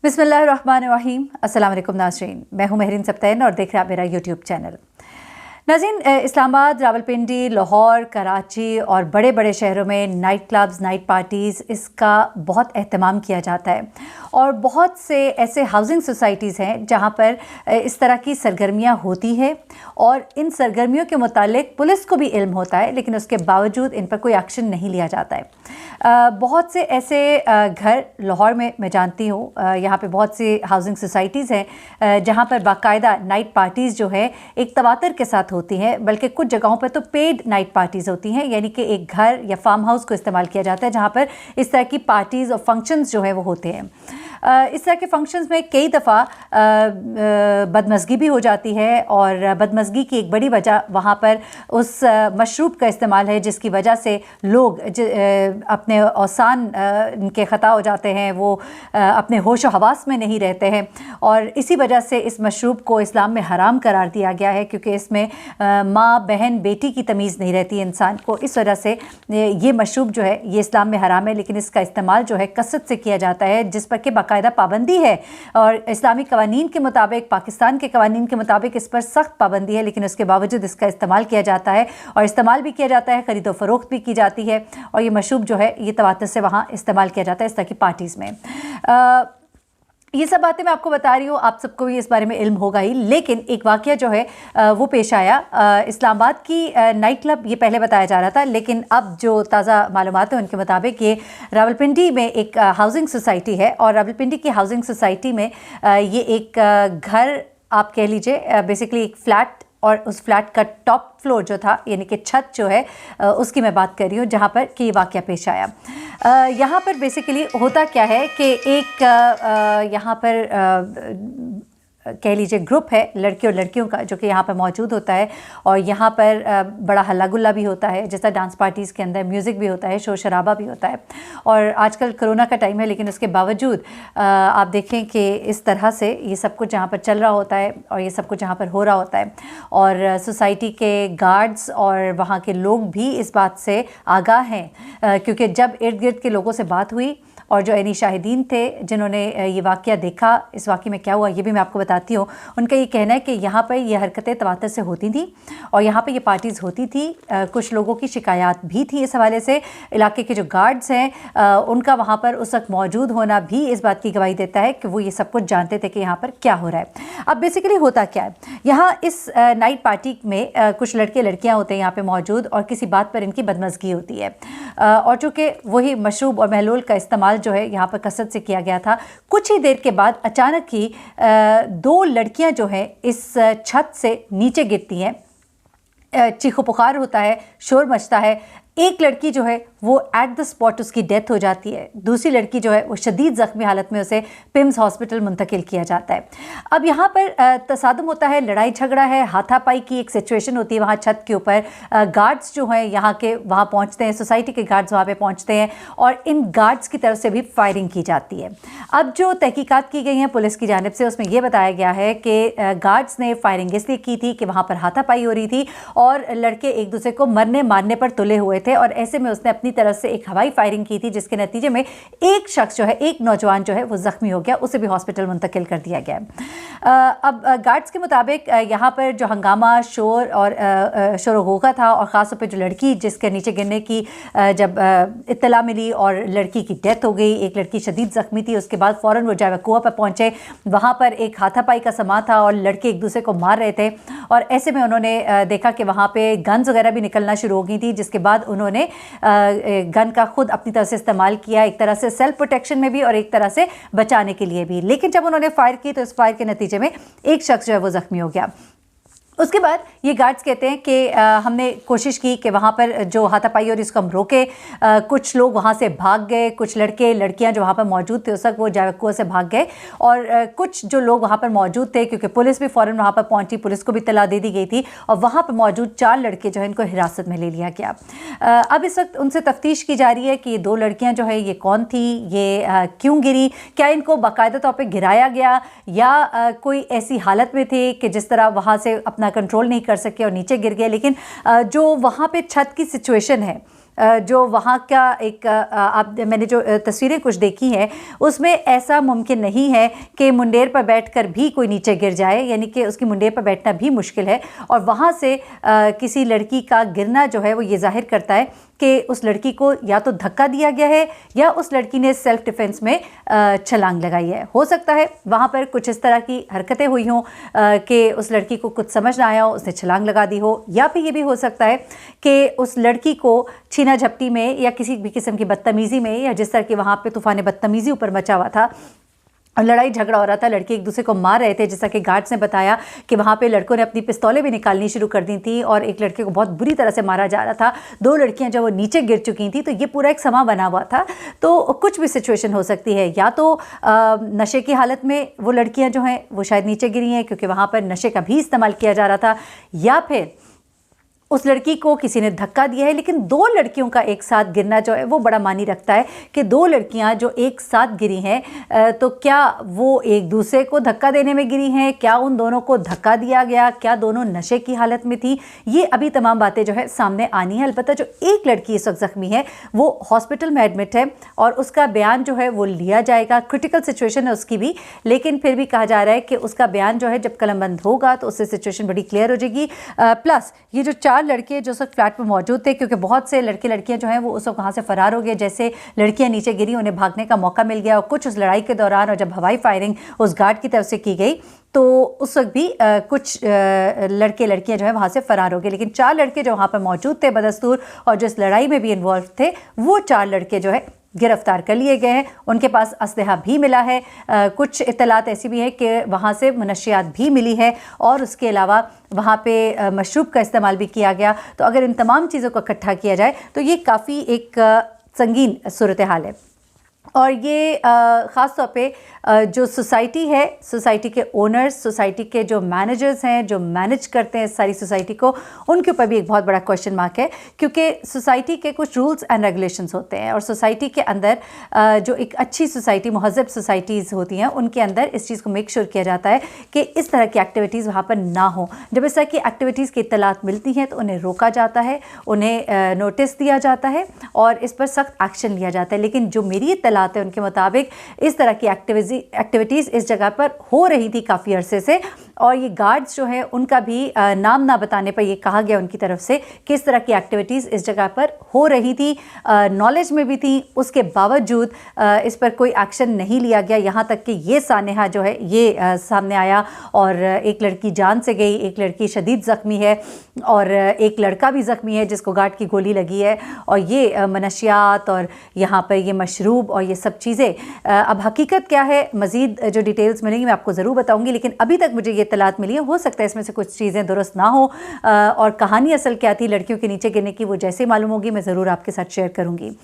बिस्मिल्लाहिर्रहमानिर्रहीम। अस्सलाम वालेकुम नाज़रीन, मैं हूं महरीन सब्तैन और देख रहे हैं आप मेरा यूट्यूब चैनल। नाज़रीन, इस्लामाबाद, रावलपिंडी, लाहौर, कराची और बड़े बड़े शहरों में नाइट क्लब्स, नाइट पार्टीज़, इसका बहुत एहतमाम किया जाता है और बहुत से ऐसे हाउसिंग सोसाइटीज़ हैं जहां पर इस तरह की सरगर्मियां होती हैं और इन सरगर्मियों के मुतालिक पुलिस को भी इल्म होता है, लेकिन उसके बावजूद इन पर कोई एक्शन नहीं लिया जाता है। बहुत से ऐसे घर लाहौर में मैं जानती हूँ, यहाँ पे बहुत सी हाउसिंग सोसाइटीज़ हैं जहाँ पर बाकायदा नाइट पार्टीज़ जो है एक तवातर के साथ होती हैं, बल्कि कुछ जगहों पर तो पेड नाइट पार्टीज़ होती हैं, यानी कि एक घर या फार्म हाउस को इस्तेमाल किया जाता है जहाँ पर इस तरह की पार्टीज़ और फंक्शंस जो है वो होते हैं। इस तरह के फंक्शंस में कई दफ़ा बदमज़गी भी हो जाती है और बदमज़गी की एक बड़ी वजह वहाँ पर उस मशरूब का इस्तेमाल है जिसकी वजह से लोग अपने औसान इनके ख़ता हो जाते हैं, वो अपने होश व हवास में नहीं रहते हैं और इसी वजह से इस मशरूब को इस्लाम में हराम करार दिया गया है, क्योंकि इसमें माँ बहन बेटी की तमीज़ नहीं रहती है इंसान को। इस वजह से ये मशरूब जो है ये इस्लाम में हराम है, लेकिन इसका इस्तेमाल जो है कसरत से किया जाता है, जिस पर कि बाकायदा पाबंदी है और इस्लामी कवानीन के मुताबिक, पाकिस्तान के कवानीन के मुताबिक इस पर सख्त पाबंदी है, लेकिन उसके बावजूद इसका इस्तेमाल किया जाता है और इस्तेमाल भी किया जाता है, ख़रीदो फ़रोख्त भी की जाती है और ये मशरूब जो है ये तवातर से वहाँ इस्तेमाल किया जाता है इस तरह की पार्टीज़ में। ये सब बातें मैं आपको बता रही हूँ, आप सबको भी इस बारे में इल्म होगा ही, लेकिन एक वाक़या जो है वो पेश आया। इस्लामाबाद की नाइट क्लब ये पहले बताया जा रहा था, लेकिन अब जो ताज़ा मालूमात है उनके मुताबिक ये रावलपिंडी में एक हाउसिंग सोसाइटी है और रावलपिंडी की हाउसिंग सोसाइटी में ये एक घर आप कह लीजिए, बेसिकली एक फ़्लैट, और उस फ्लैट का टॉप फ्लोर जो था, यानी कि छत जो है उसकी मैं बात कर रही हूँ, जहाँ पर कि ये वाक़या पेश आया। यहाँ पर बेसिकली होता क्या है कि एक यहाँ पर कह लीजिए ग्रुप है लड़के और लड़कियों का जो कि यहाँ पर मौजूद होता है और यहाँ पर बड़ा हल्ला गुल्ला भी होता है, जैसा डांस पार्टीज़ के अंदर म्यूज़िक भी होता है, शोर शराबा भी होता है। और आजकल कोरोना का टाइम है, लेकिन उसके बावजूद आप देखें कि इस तरह से ये सब कुछ यहाँ पर चल रहा होता है और ये सब कुछ यहाँ पर हो रहा होता है और सोसाइटी के गार्ड्स और वहाँ के लोग भी इस बात से आगाह हैं, क्योंकि जब इर्द गिर्द के लोगों से बात हुई और जो ऐनी शाहिदीन थे जिन्होंने ये वाक़या देखा, इस वाक़े में क्या हुआ ये भी मैं आपको बताती हूँ। उनका ये कहना है कि यहाँ पर ये हरकतें तवातर से होती थी और यहाँ पर ये पार्टीज़ होती थी। कुछ लोगों की शिकायत भी थी इस हवाले से। इलाके के जो गार्ड्स हैं उनका वहाँ पर उस वक्त मौजूद होना भी इस बात की गवाही देता है कि वो ये सब कुछ जानते थे कि यहाँ पर क्या हो रहा है। अब बेसिकली होता क्या है, यहाँ इस नाइट पार्टी में कुछ लड़के लड़कियाँ होते हैं यहाँ पर मौजूद और किसी बात पर इनकी बदमज़गी होती है और चूँकि वही मशरूब और महलूल का इस्तेमाल जो है यहाँ पर कसरत से किया गया था। कुछ ही देर के बाद अचानक ही दो लड़कियां जो हैं इस छत से नीचे गिरती हैं, चीखो पुकार होता है, शोर मचता है। एक लड़की जो है वो एट द स्पॉट उसकी डेथ हो जाती है, दूसरी लड़की जो है वो शदीद ज़ख्मी हालत में उसे पिम्स हॉस्पिटल मुंतकिल किया जाता है। अब यहाँ पर तसादुम होता है, लड़ाई झगड़ा है, हाथापाई की एक सिचुएशन होती है वहाँ छत के ऊपर। गार्ड्स जो हैं यहाँ के वहाँ पहुँचते हैं, सोसाइटी के गार्ड्स वहाँ पे पहुँचते हैं और इन गार्ड्स की तरफ से भी फायरिंग की जाती है। अब जो तहकीकात की गई हैं पुलिस की जानिब से, उसमें यह बताया गया है कि गार्ड्स ने फायरिंग इसलिए की थी कि वहाँ पर हाथापाई हो रही थी और लड़के एक दूसरे को मरने मारने पर तुले हुए थे और ऐसे में उसने अपनी तरफ से एक हवाई फायरिंग की थी, जिसके नतीजे में एक शख्स जो है, एक नौजवान जो है वो ज़ख्मी हो गया, उसे भी हॉस्पिटल मुंतकिल कर दिया गया। अब गार्ड्स के मुताबिक यहाँ पर जो हंगामा, शोर और शोर गोगा था और ख़ास तौर पर जो लड़की जिसके नीचे गिरने की जब इत्तला मिली और लड़की की डेथ हो गई, एक लड़की शदीद ज़ख्मी थी, उसके बाद फ़ौरन वो जावे कुआं पर पहुँचे। वहाँ पर एक हाथापाई का समा था और लड़के एक दूसरे को मार रहे थे और ऐसे में उन्होंने देखा कि वहाँ पे गन्स वगैरह भी निकलना शुरू हो गई थी, जिसके बाद उन्होंने गन का खुद अपनी तरफ से इस्तेमाल किया, एक तरह से सेल्फ प्रोटेक्शन में भी और एक तरह से बचाने के लिए भी। लेकिन जब उन्होंने फायर की तो इस फायर के नतीजे में एक शख्स जो है वो ज़ख्मी हो गया। उसके बाद ये गार्ड्स कहते हैं कि हमने कोशिश की कि वहाँ पर जो हाथापाई और इसको हम रोके। कुछ लोग वहाँ से भाग गए, कुछ लड़के लड़कियाँ जो वहाँ पर मौजूद थे उस वक्त वो जावकुआ से भाग गए और कुछ जो लोग वहाँ पर मौजूद थे, क्योंकि पुलिस भी फ़ौरन वहाँ पर पहुँची, पुलिस को भी इत्तला दे दी गई थी और वहाँ पर मौजूद 4 लड़के जो है इनको हिरासत में ले लिया गया। अब इस वक्त उनसे तफ्तीश की जा रही है कि ये 2 लड़कियाँ जो है ये कौन थी, ये क्यों गिरी, क्या इनको बाकायदा तौर पर गिराया गया या कोई ऐसी हालत में थे कि जिस तरह वहाँ से अपना कंट्रोल नहीं कर सके और नीचे गिर गए। लेकिन जो वहाँ पे छत की सिचुएशन है जो वहाँ का एक मैंने जो तस्वीरें कुछ देखी हैं उसमें ऐसा मुमकिन नहीं है कि मुंडेर पर बैठकर भी कोई नीचे गिर जाए, यानी कि उसकी मुंडेर पर बैठना भी मुश्किल है। और वहाँ से किसी लड़की का गिरना जो है वो ये जाहिर करता है कि उस लड़की को या तो धक्का दिया गया है या उस लड़की ने सेल्फ डिफेंस में छलांग लगाई है। हो सकता है वहाँ पर कुछ इस तरह की हरकतें हुई हों कि उस लड़की को कुछ समझ ना आया हो, उसने छलांग लगा दी हो, या फिर ये भी हो सकता है कि उस लड़की को छीना झपटी में या किसी भी किस्म की बदतमीज़ी में, या जिस तरह की वहाँ पे तूफ़ान बदतमीज़ी ऊपर मचा हुआ था और लड़ाई झगड़ा हो रहा था, लड़के एक दूसरे को मार रहे थे, जैसा कि गार्ड्स ने बताया कि वहाँ पे लड़कों ने अपनी पिस्तौलें भी निकालनी शुरू कर दी थी और एक लड़के को बहुत बुरी तरह से मारा जा रहा था। 2 लड़कियां जब वो नीचे गिर चुकी थी तो ये पूरा एक समा बना हुआ था। तो कुछ भी सिचुएशन हो सकती है, या तो नशे की हालत में वो लड़कियाँ जो हैं वो शायद नीचे गिरी हैं क्योंकि वहाँ पर नशे का भी इस्तेमाल किया जा रहा था, या फिर उस लड़की को किसी ने धक्का दिया है। लेकिन 2 लड़कियों का एक साथ गिरना जो है वो बड़ा मानी रखता है कि 2 लड़कियां जो एक साथ गिरी हैं तो क्या वो एक दूसरे को धक्का देने में गिरी हैं, क्या उन दोनों को धक्का दिया गया, क्या दोनों नशे की हालत में थी, ये अभी तमाम बातें जो है सामने आनी है। अलबत्ता जो एक लड़की इस वक्त ज़ख्मी है वो हॉस्पिटल में एडमिट है और उसका बयान जो है वो लिया जाएगा। क्रिटिकल सिचुएशन है उसकी भी, लेकिन फिर भी कहा जा रहा है कि उसका बयान जो है जब कलमबंद होगा तो उससे सिचुएशन बड़ी क्लियर हो जाएगी। प्लस ये जो 4 लड़के जो उस वक्त फ्लैट में मौजूद थे, क्योंकि बहुत से लड़के लड़कियां जो हैं वो उस वक्त वहाँ से फरार हो गए, जैसे लड़कियां नीचे गिरी उन्हें भागने का मौका मिल गया, और कुछ उस लड़ाई के दौरान और जब हवाई फायरिंग उस गार्ड की तरफ से की गई तो उस वक्त भी कुछ लड़के लड़कियां जो है वहाँ से फरार हो गए। लेकिन 4 लड़के जो वहाँ पर मौजूद थे बदस्तूर और जो इस लड़ाई में भी इन्वॉल्व थे, वो 4 लड़के जो है गिरफ्तार कर लिए गए हैं। उनके पास असलहा भी मिला है, कुछ इत्तलात ऐसी भी है कि वहाँ से मनशियात भी मिली है और उसके अलावा वहाँ पे मशरूब का इस्तेमाल भी किया गया। तो अगर इन तमाम चीज़ों को इकट्ठा किया जाए तो ये काफ़ी एक संगीन सूरत हाल है। और ये ख़ास तौर पे जो सोसाइटी है, सोसाइटी के ओनर्स, सोसाइटी के जो मैनेजर्स हैं, जो मैनेज करते हैं सारी सोसाइटी को, उनके ऊपर भी एक बहुत बड़ा क्वेश्चन मार्क है, क्योंकि सोसाइटी के कुछ रूल्स एंड रेगुलेशंस होते हैं और सोसाइटी के अंदर जो एक अच्छी सोसाइटी, महज़ब सोसाइटीज़ होती हैं, उनके अंदर इस चीज़ को मेक श्योर किया जाता है कि इस तरह की एक्टिविटीज़ वहाँ पर ना हो। जब इस तरह की एक्टिविटीज़ की इत्तलात मिलती हैं तो उन्हें रोका जाता है, उन्हें नोटिस दिया जाता है और इस पर सख्त एक्शन लिया जाता है। लेकिन जो मेरी इत्तलात है उनके मुताबिक इस तरह की एक्टिविटीज़ इस जगह पर हो रही थी काफ़ी अरसे से, और ये गार्ड्स जो है उनका भी नाम ना बताने पर ये कहा गया उनकी तरफ से कि इस तरह की एक्टिविटीज़ इस जगह पर हो रही थी, नॉलेज में भी थी, उसके बावजूद इस पर कोई एक्शन नहीं लिया गया। यहाँ तक कि ये सानेहा जो है ये सामने आया और एक लड़की जान से गई, एक लड़की शदीद ज़ख्मी है और एक लड़का भी ज़ख्मी है जिसको गार्ड की गोली लगी है। और ये मनशियात और यहाँ पर ये मशरूब और ये सब चीज़ें, अब हकीकत क्या है, मज़ीद जो डिटेल्स मिलेंगी मैं आपको ज़रूर बताऊँगी, लेकिन अभी तक मुझे ये इत्तलात मिली है, हो सकता है इसमें से कुछ चीज़ें दुरुस्त ना हो और कहानी असल क्या थी लड़कियों के नीचे गिरने की वो जैसे मालूम होगी मैं ज़रूर आपके साथ शेयर करूँगी।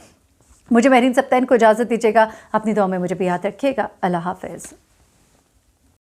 मुझे महरीन सप्तान को इजाज़त दीजिएगा, अपनी दुआ में मुझे भी याद रखिएगा। अल्लाह हाफ़िज़।